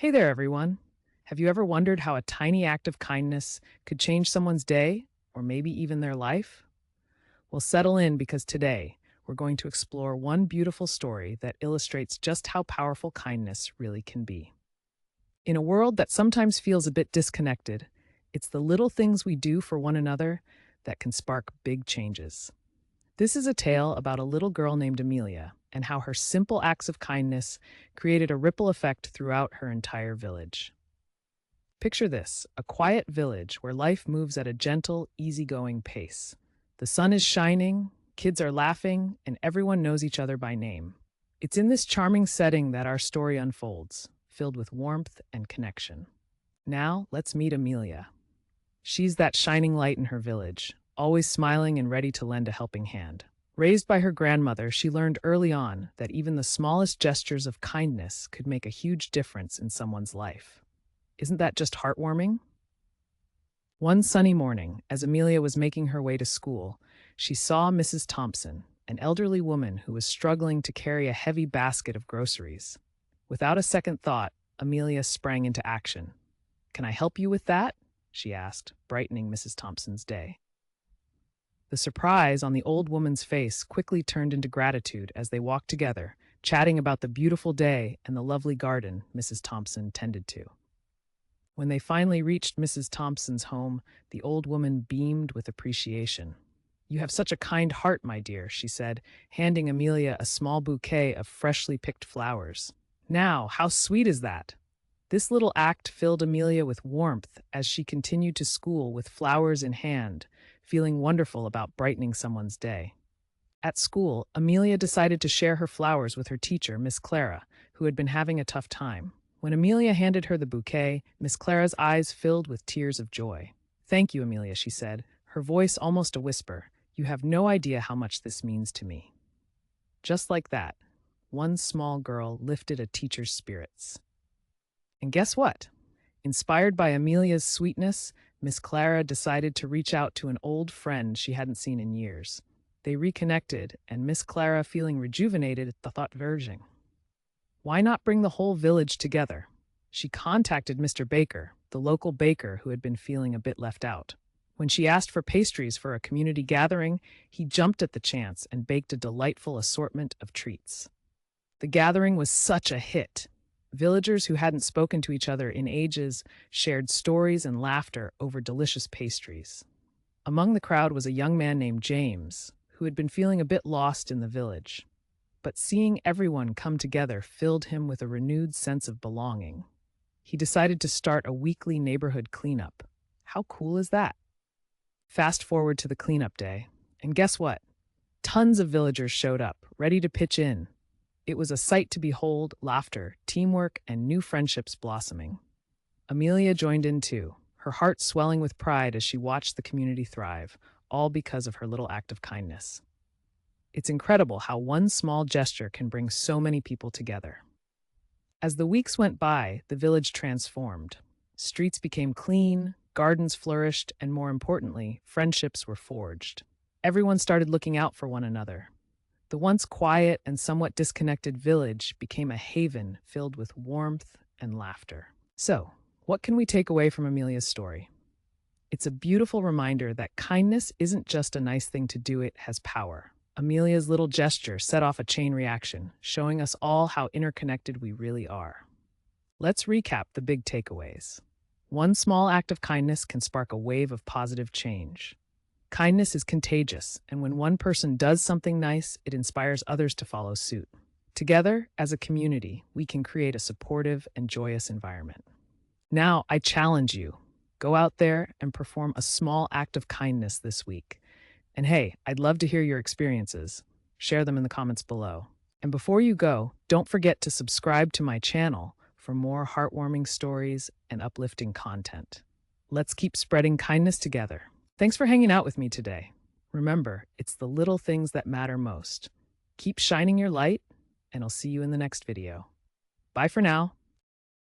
Hey there, everyone. Have you ever wondered how a tiny act of kindness could change someone's day or maybe even their life? Well, settle in because today we're going to explore one beautiful story that illustrates just how powerful kindness really can be. In a world that sometimes feels a bit disconnected, it's the little things we do for one another that can spark big changes. This is a tale about a little girl named Amelia and how her simple acts of kindness created a ripple effect throughout her entire village. Picture this, a quiet village where life moves at a gentle, easygoing pace. The sun is shining, kids are laughing, and everyone knows each other by name. It's in this charming setting that our story unfolds, filled with warmth and connection. Now, let's meet Amelia. She's that shining light in her village, always smiling and ready to lend a helping hand. Raised by her grandmother, she learned early on that even the smallest gestures of kindness could make a huge difference in someone's life. Isn't that just heartwarming? One sunny morning, as Amelia was making her way to school, she saw Mrs. Thompson, an elderly woman who was struggling to carry a heavy basket of groceries. Without a second thought, Amelia sprang into action. "Can I help you with that?" she asked, brightening Mrs. Thompson's day. The surprise on the old woman's face quickly turned into gratitude as they walked together, chatting about the beautiful day and the lovely garden Mrs. Thompson tended to. When they finally reached Mrs. Thompson's home, the old woman beamed with appreciation. "You have such a kind heart, my dear," she said, handing Amelia a small bouquet of freshly picked flowers. "Now, how sweet is that?" This little act filled Amelia with warmth as she continued to school with flowers in hand, feeling wonderful about brightening someone's day. At school, Amelia decided to share her flowers with her teacher, Miss Clara, who had been having a tough time. When Amelia handed her the bouquet, Miss Clara's eyes filled with tears of joy. "Thank you, Amelia," she said, her voice almost a whisper. "You have no idea how much this means to me." Just like that, one small girl lifted a teacher's spirits. And guess what? Inspired by Amelia's sweetness, Miss Clara decided to reach out to an old friend she hadn't seen in years. They reconnected, and Miss Clara, feeling rejuvenated, thought verging. Why not bring the whole village together? She contacted Mr. Baker, the local baker who had been feeling a bit left out. When she asked for pastries for a community gathering, he jumped at the chance and baked a delightful assortment of treats. The gathering was such a hit. Villagers who hadn't spoken to each other in ages shared stories and laughter over delicious pastries. Among the crowd was a young man named James, who had been feeling a bit lost in the village. But seeing everyone come together filled him with a renewed sense of belonging. He decided to start a weekly neighborhood cleanup. How cool is that? Fast forward to the cleanup day, and guess what? Tons of villagers showed up, ready to pitch in. It was a sight to behold, laughter, teamwork, and new friendships blossoming. Amelia joined in too, her heart swelling with pride as she watched the community thrive, all because of her little act of kindness. It's incredible how one small gesture can bring so many people together. As the weeks went by, the village transformed. Streets became clean, gardens flourished, and more importantly, friendships were forged. Everyone started looking out for one another. The once quiet and somewhat disconnected village became a haven filled with warmth and laughter. So, what can we take away from Amelia's story? It's a beautiful reminder that kindness isn't just a nice thing to do, it has power. Amelia's little gesture set off a chain reaction, showing us all how interconnected we really are. Let's recap the big takeaways. One small act of kindness can spark a wave of positive change. Kindness is contagious, and when one person does something nice, it inspires others to follow suit. Together, as a community, we can create a supportive and joyous environment. Now, I challenge you. Go out there and perform a small act of kindness this week. And hey, I'd love to hear your experiences. Share them in the comments below. And before you go, don't forget to subscribe to my channel for more heartwarming stories and uplifting content. Let's keep spreading kindness together. Thanks for hanging out with me today. Remember, it's the little things that matter most. Keep shining your light, and I'll see you in the next video. Bye for now.